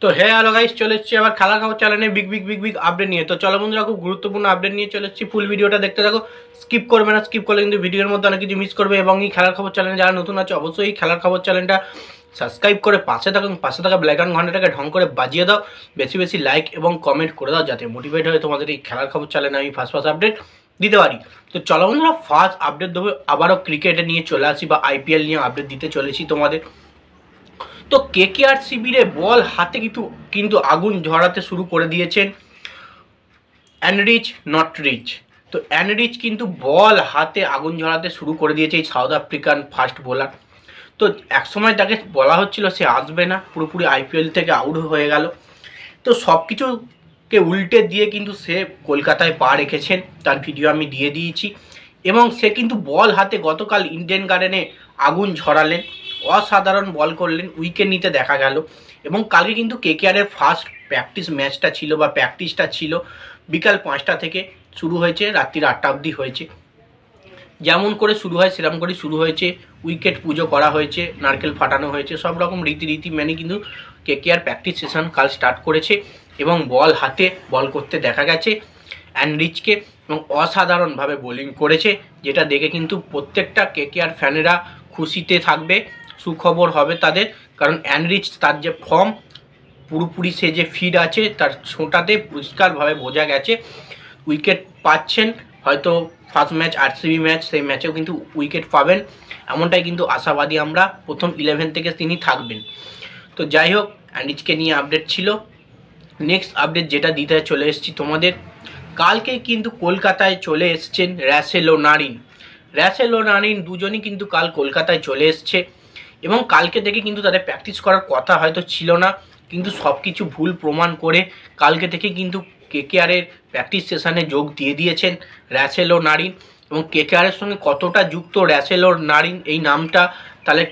তো hello guys, চলে এসেছি আবার খেলার খবর চ্যানেলে বিগ আপডেট নিয়ে। তো চলো বন্ধুরা, খুব গুরুত্বপূর্ণ আপডেট নিয়ে চলে এসেছি। ফুল ভিডিওটা দেখতে থাকো, স্কিপ করবে না। স্কিপ করলে কিন্তু ভিডিওর মধ্যে অনেক কিছু মিস করবে। এবং এই খেলার খবর চ্যানেলে যারা নতুন আছে অবশ্যই এই খেলার খবর চ্যানেলটা সাবস্ক্রাইব করে পাশে থাকা ব্ল্যাক অ্যান্ড ঘন্টাটাকে ঢং করে বাজিয়ে দাও। বেশি লাইক এবং কমেন্ট করে দাও, যাতে মোটিভেট হয়ে তোমাদের এই খেলার খবর চ্যানেলে আমি ফার্স্ট আপডেট দিতে পারি। তো চলো বন্ধুরা, ফার্স্ট আপডেট দেবো। আবারও ক্রিকেটে নিয়ে চলে আসি বা আইপিএল নিয়ে আপডেট দিতে চলেছি তোমাদের। তো কেকেআর শিবিরে বল হাতে কিন্তু আগুন ঝরাতে শুরু করে দিয়েছেন অ্যানরিচ নট রিচ। তো অ্যানরিচ কিন্তু বল হাতে আগুন ঝরাতে শুরু করে দিয়েছে এই সাউথ আফ্রিকান ফাস্ট বোলার। তো একসময় তাকে বলা হচ্ছিল সে আসবে না, পুরোপুরি আইপিএল থেকে আউট হয়ে গেল। তো সব কিছুকে উল্টে দিয়ে কিন্তু সে কলকাতায় পা রেখেছেন, তার ভিডিও আমি দিয়ে দিয়েছি। এবং সে কিন্তু বল হাতে গতকাল ইডেন গার্ডেনে আগুন ঝরালেন, অসাধারণ বল করলেন, উইকেট নিতে দেখা গেল। এবং কালকে কিন্তু কেকেআরের ফার্স্ট প্র্যাকটিসটা ছিল বিকাল 5টা থেকে শুরু হয়েছে, রাত্রির 8টা অবধি হয়েছে। যেমন করে শুরু হয় সেরকম করে শুরু হয়েছে, উইকেট পুজো করা হয়েছে, নারকেল ফাটানো হয়েছে, সব রকম রীতি মেনে কিন্তু কেকেআর প্র্যাকটিস সেশন কাল স্টার্ট করেছে। এবং বল হাতে বল করতে দেখা গেছে অ্যানরিচকে, এবং অসাধারণভাবে বোলিং করেছে, যেটা দেখে কিন্তু প্রত্যেকটা কেকেআর ফ্যানেরা খুশিতে থাকবে। সুখবর হবে তাদের, কারণ অ্যানরিচ তার যে ফর্ম, পুরোপুরি সে যে ফিড আছে তার ছোটাতে পরিষ্কারভাবে বোঝা গেছে। উইকেট পাচ্ছেন, হয়তো ফার্স্ট ম্যাচ আরসিবি ম্যাচ, সেই ম্যাচেও কিন্তু উইকেট পাবেন, এমনটাই কিন্তু আশাবাদী আমরা। প্রথম 11 থেকে তিনি থাকবেন। তো যাই হোক, অ্যানরিচকে নিয়ে আপডেট ছিল। নেক্সট আপডেট যেটা দিতে চলে এসেছি তোমাদের, কালকে কিন্তু কলকাতায় চলে এসছেন রাসেল ও নারিন দুজনই কিন্তু কাল কলকাতায় চলে এসছে। এবং কালকে থেকে কিন্তু তাদের প্র্যাকটিস করার কথা হয়তো ছিল না, কিন্তু সব কিছু ভুল প্রমাণ করে কালকে থেকে কিন্তু কেকেআরের প্র্যাকটিস সেশনে যোগ দিয়ে দিয়েছেন রাসেল ও নারিন। এবং কেকেআরের সঙ্গে কতটা যুক্ত রাসেল ও নারিন এই নামটা, তাহলে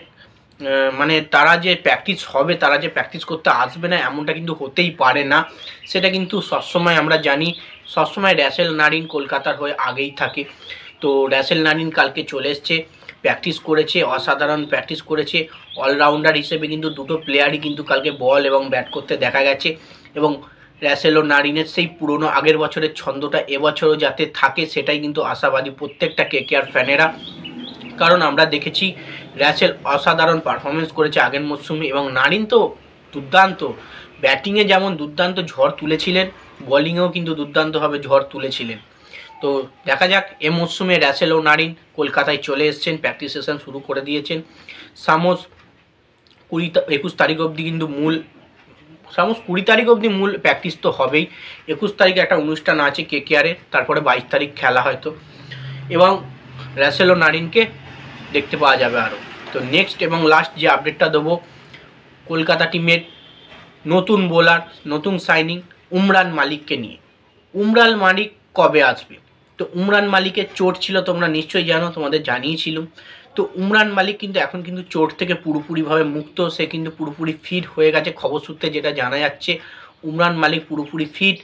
মানে তারা যে প্র্যাকটিস হবে, তারা যে প্র্যাকটিস করতে আসবে না এমনটা কিন্তু হতেই পারে না। সেটা কিন্তু সবসময় আমরা জানি, সবসময় রাসেল নারিন কলকাতার হয়ে আগেই থাকে। তো রাসেল নারিন কালকে চলে এসছে, প্র্যাকটিস করেছে, অসাধারণ প্র্যাকটিস করেছে। অলরাউন্ডার হিসেবে কিন্তু দুটো প্লেয়ারই কিন্তু কালকে বল এবং ব্যাট করতে দেখা গেছে। এবং রাসেল ও নারিনের সেই পুরনো আগের বছরের ছন্দটা এবছরও যাতে থাকে, সেটাই কিন্তু আশাবাদী প্রত্যেকটা কেকেআর ফ্যানেরা। কারণ আমরা দেখেছি রাসেল অসাধারণ পারফরমেন্স করেছে আগের মরশুমে, এবং নারিন তো দুর্দান্ত, ব্যাটিংয়ে যেমন দুর্দান্ত ঝড় তুলেছিলেন, বোলিংয়েও কিন্তু দুর্দান্তভাবে ঝড় তুলেছিলেন। তো দেখা যাক, এ মরশুমে রাসেল ও নারিন কলকাতায় চলে এসছেন, প্র্যাকটিস সেশন শুরু করে দিয়েছেন। 21 তারিখ অবধি কিন্তু মূল 20 তারিখ অবধি মূল প্র্যাকটিস তো হবেই। 21 তারিখে একটা অনুষ্ঠান আছে কেকেআরের, তারপরে 22 তারিখ খেলা হয়তো, এবং রাসেল ও নারিনকে দেখতে পাওয়া যাবে আরও। তো নেক্সট এবং লাস্ট যে আপডেটটা দেবো, কলকাতা টিমের নতুন বোলার, নতুন সাইনিং উমরান মালিককে নিয়ে। উমরান মালিক কবে আসবে? তো উমরান মালিকের চোট ছিল, তোমরা নিশ্চয়ই জানো, তোমাদের জানিয়েছিলাম। তো উমরান মালিক কিন্তু এখন কিন্তু চোট থেকে পুরোপুরিভাবে মুক্ত, সে কিন্তু পুরোপুরি ফিট হয়ে গেছে। খবর সূত্রে যেটা জানা যাচ্ছে, উমরান মালিক পুরোপুরি ফিট।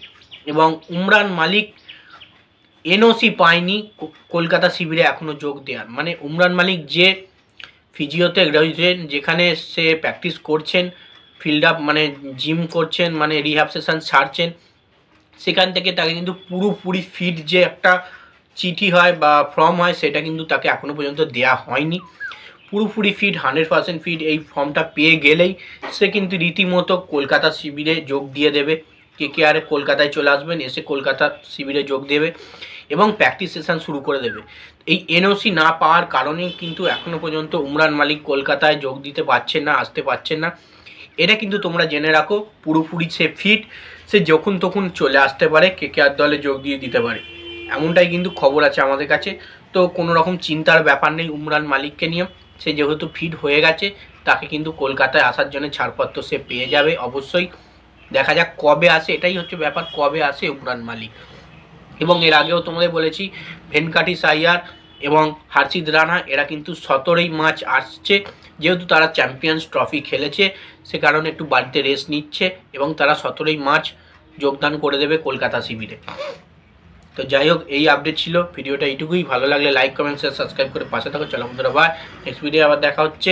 এবং উমরান মালিক এনওসি পায়নি কলকাতা শিবিরে এখনও যোগ দেওয়ার। মানে উমরান মালিক যে ফিজিওতে রয়েছেন, যেখানে সে প্র্যাকটিস করছেন, ফিল্ড আপ মানে জিম করছেন, মানে রিহ্যাব সেশন ছাড়ছেন, সেখান থেকে তাকে কিন্তু পুরোপুরি ফিট যে একটা চিঠি হয় বা ফর্ম হয়, সেটা কিন্তু তাকে এখনও পর্যন্ত দেয়া হয়নি। পুরোপুরি ফিট, 100% ফিট এই ফর্মটা পেয়ে গেলেই সে কিন্তু রীতিমতো কলকাতা শিবিরে যোগ দিয়ে দেবে। কেকেআর কলকাতায় চলে আসবেন, এসে কলকাতা শিবিরে যোগ দেবে এবং প্র্যাকটিস সেশন শুরু করে দেবে। এই এনওসি না পাওয়ার কারণে কিন্তু এখনও পর্যন্ত উমরান মালিক কলকাতায় যোগ দিতে পারছেন না, আসতে পারছেন না। এটা কিন্তু তোমরা জেনে রাখো, পুরোপুরি সে ফিট, সে যখন তখন চলে আসতে পারে, কেকেআর দলে যোগ দিয়ে দিতে পারে, এমনটাই কিন্তু খবর আছে আমাদের কাছে। তো কোনো রকম চিন্তার ব্যাপার নেই উমরান মালিককে নিয়ে, সে যেহেতু ফিট হয়ে গেছে, তাকে কিন্তু কলকাতায় আসার জন্য ছাড়পত্র সে পেয়ে যাবে অবশ্যই। দেখা যাক কবে আসে, এটাই হচ্ছে ব্যাপার, কবে আসে উমরান মালিক। এবং এর আগেও তোমাদের বলেছি, ভেনকাটিস আইয়ার এবং হার্ষিদ রানা এরা কিন্তু 17ই মার্চ আসছে, যেহেতু তারা চ্যাম্পিয়ন্স ট্রফি খেলেছে, সে কারণে একটু বাড়িতে রেস্ট নিচ্ছে, এবং তারা 17ই মার্চ যোগদান করে দেবে কলকাতা শিবিরে। তো যাই হোক, এই আপডেট ছিল, ভিডিওটা এইটুকুই। ভালো লাগলে লাইক কমেন্ট শেয়ার সাবস্ক্রাইব করে পাশে থাকো। চলো বন্ধুরা, বাই, নেক্সট ভিডিও আবার দেখা হচ্ছে।